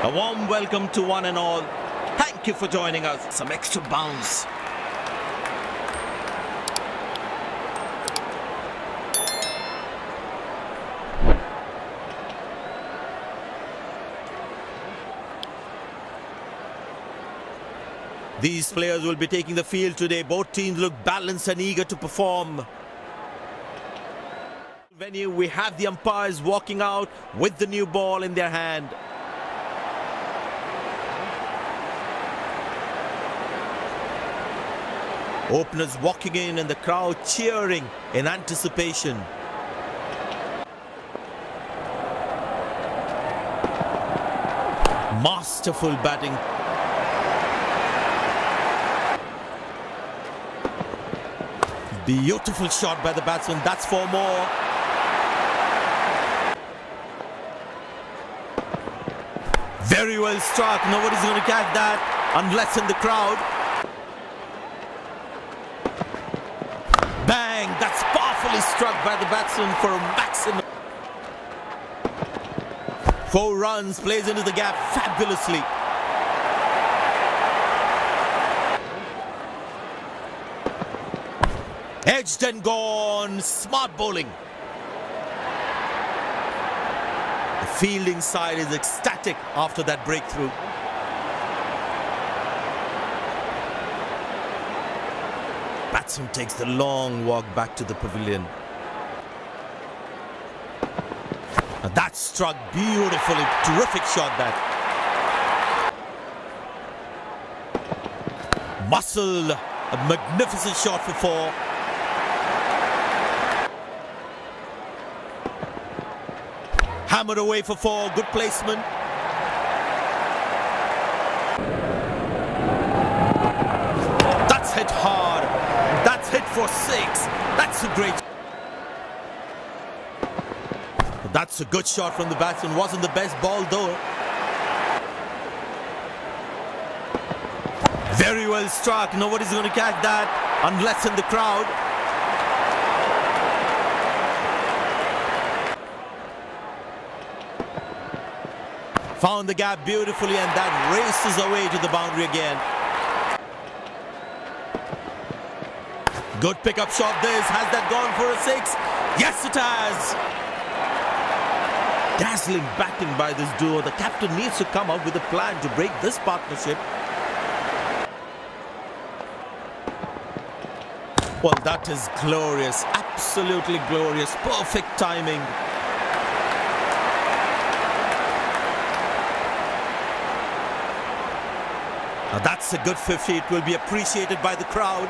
A warm welcome to one and all. Thank you for joining us. Some extra bounce. These players will be taking the field today. Both teams look balanced and eager to perform. Venue, we have the umpires walking out with the new ball in their hand. Openers walking in and the crowd cheering in anticipation. Masterful batting. Beautiful shot by the batsman. That's 4 more. Very well struck. Nobody's going to catch that unless in the crowd. Bang! That's powerfully struck by the batsman for a maximum. 4 runs, plays into the gap fabulously. Edged and gone. Smart bowling. The fielding side is ecstatic after that breakthrough. Batsman takes the long walk back to the pavilion. Now that struck beautifully. Terrific shot that. Muscle. A magnificent shot for 4. Hammered away for 4. Good placement. That's hit hard. That's hit for 6. That's a great. That's a good shot from the batsman. Wasn't the best ball though. Very well struck. Nobody's going to catch that unless in the crowd. Found the gap beautifully and that races away to the boundary again. Good pickup shot this. Has that gone for a 6? Yes, it has. Dazzling batting by this duo. The captain needs to come up with a plan to break this partnership. Well, that is glorious. Absolutely glorious. Perfect timing. Now that's a good 50. It will be appreciated by the crowd.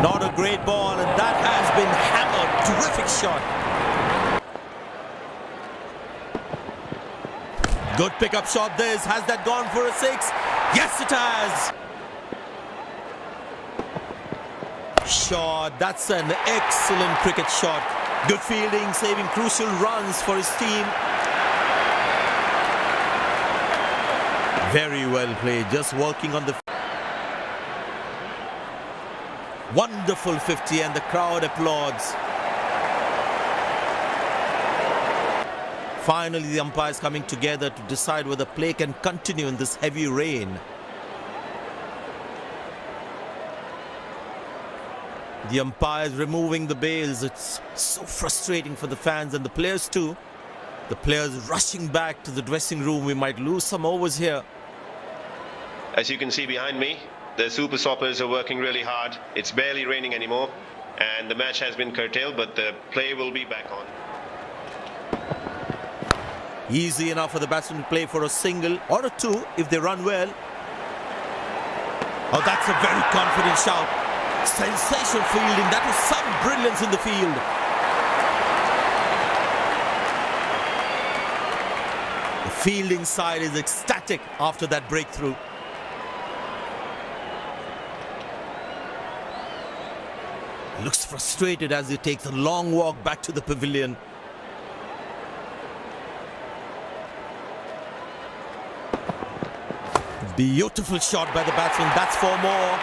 Not a great ball, and that has been hammered. Terrific shot. Good pickup shot this. Has that gone for a 6? Yes, it has. Shot. That's an excellent cricket shot. Good fielding, saving crucial runs for his team. Very well played, just working on the wonderful 50 and the crowd applauds. Finally, the umpires coming together to decide whether play can continue in this heavy rain. The umpires removing the bails. It's so frustrating for the fans and the players too. The players rushing back to the dressing room. We might lose some overs here. As you can see behind me, the super stoppers are working really hard. It's barely raining anymore and the match has been curtailed, but the play will be back on. Easy enough for the batsman to play for a single or a 2 if they run well. Oh, that's a very confident shout. Sensational fielding. That was some brilliance in the field. The fielding side is ecstatic after that breakthrough. Looks frustrated as he takes a long walk back to the pavilion. Beautiful shot by the batsman. That's 4 more.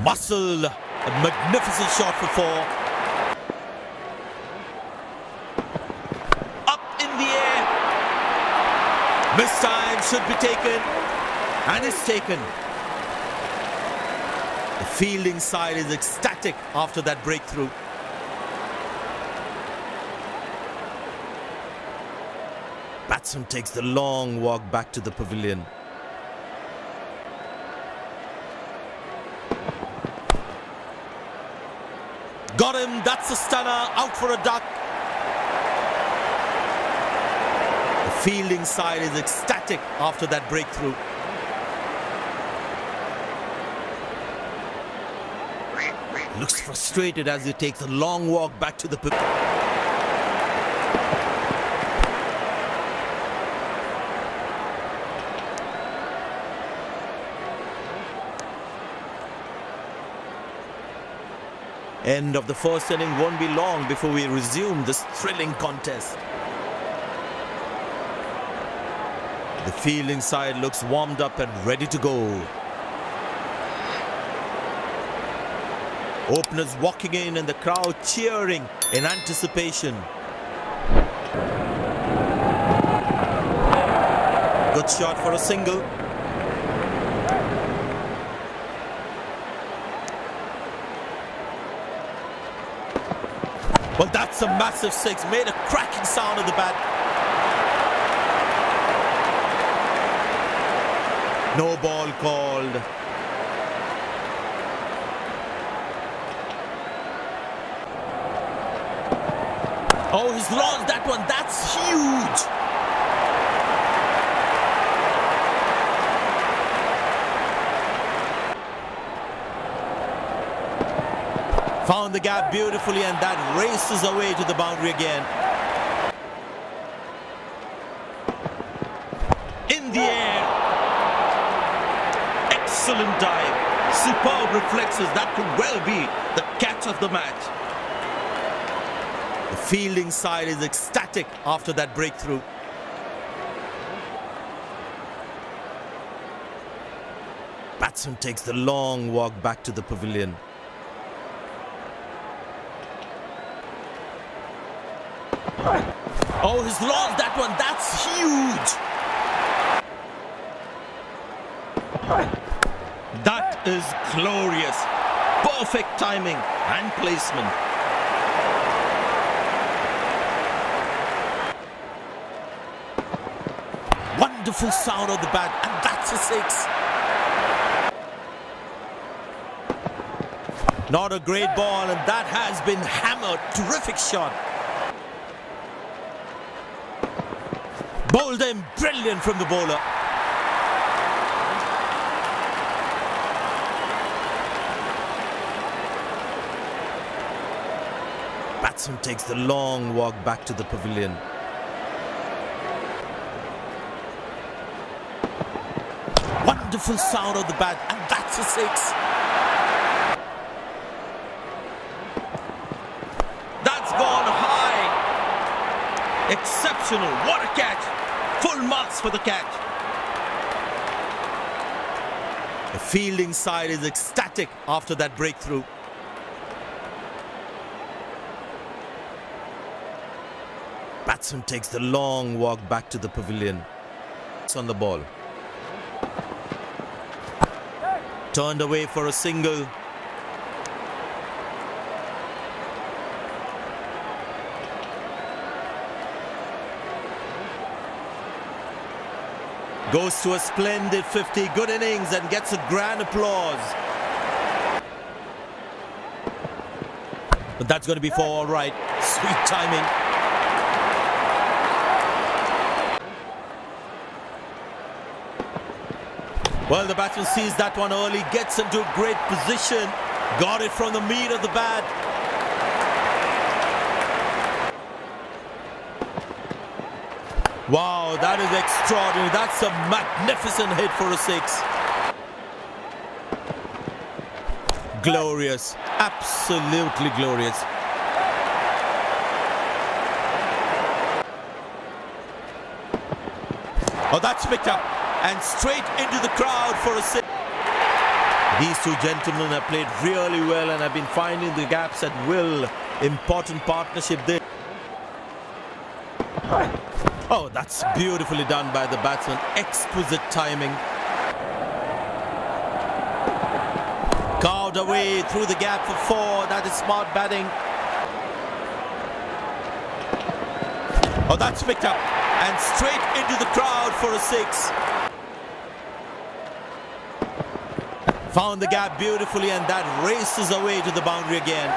Muscle. A magnificent shot for 4. should be taken, and it's taken. The fielding side is ecstatic after that breakthrough. Batsman takes the long walk back to the pavilion. Got him, that's a stunner, out for a duck. The fielding side is ecstatic after that breakthrough. Looks frustrated as he takes a long walk back to the pavilion. End of the first inning won't be long before we resume this thrilling contest. The fielding side looks warmed up and ready to go. Openers walking in and the crowd cheering in anticipation. Good shot for a single. Well, that's a massive six, made a cracking sound of the bat. No ball called. Oh, he's launched that one, that's huge. Found the gap beautifully and that races away to the boundary again. In the air. Excellent dive. Superb reflexes. That could well be the catch of the match. The fielding side is ecstatic after that breakthrough. Batsman takes the long walk back to the pavilion. Oh, he's launched that one, that's huge. That is glorious. Perfect timing and placement. Wonderful sound of the bat, and that's a six. Not a great ball, and that has been hammered. Terrific shot. Bowled him, brilliant from the bowler. Batsman takes the long walk back to the pavilion. Wonderful sound of the bat, and that's a six. That's gone high. Exceptional, what a catch. Full marks for the catch. The fielding side is ecstatic after that breakthrough. Batsman takes the long walk back to the pavilion. It's on the ball. Turned away for a single. Goes to a splendid 50, good innings, and gets a grand applause. But that's going to be for all right. Sweet timing. Well, the batsman sees that one early, gets into a great position. Got it from the meat of the bat. Wow, that is extraordinary. That's a magnificent hit for a six. Glorious, absolutely glorious. Oh, that's picked up and straight into the crowd for a six. These two gentlemen have played really well and have been finding the gaps at will. Important partnership there. Oh, that's beautifully done by the batsman. Exquisite timing. Carved away through the gap for 4. That is smart batting. Oh, that's picked up. And straight into the crowd for a 6. Found the gap beautifully, and that races away to the boundary again.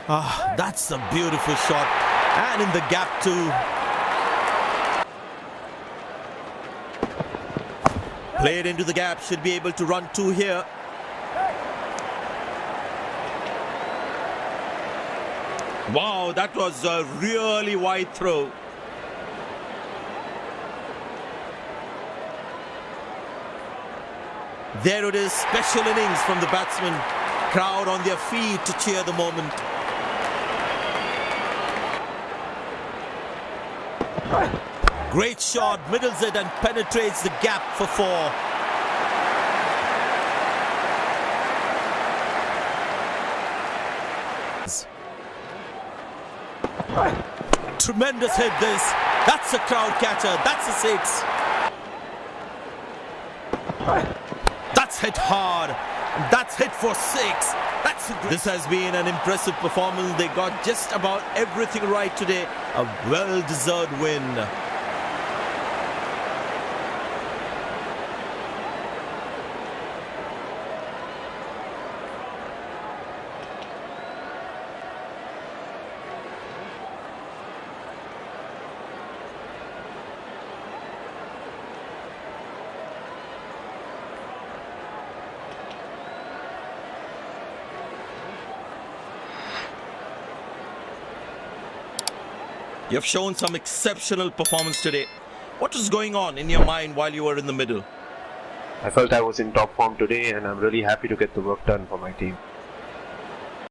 Ah, that's a beautiful shot. And in the gap too. Played into the gap, should be able to run 2 here. Wow, that was a really wide throw. There it is, special innings from the batsman. Crowd on their feet to cheer the moment. Great shot, middles it and penetrates the gap for 4. Tremendous hit this. That's a crowd catcher. That's a 6. That's hit hard. That's hit for 6. This has been an impressive performance. They got just about everything right today. A well-deserved win. You have shown some exceptional performance today. What was going on in your mind while you were in the middle? I felt I was in top form today, and I'm really happy to get the work done for my team.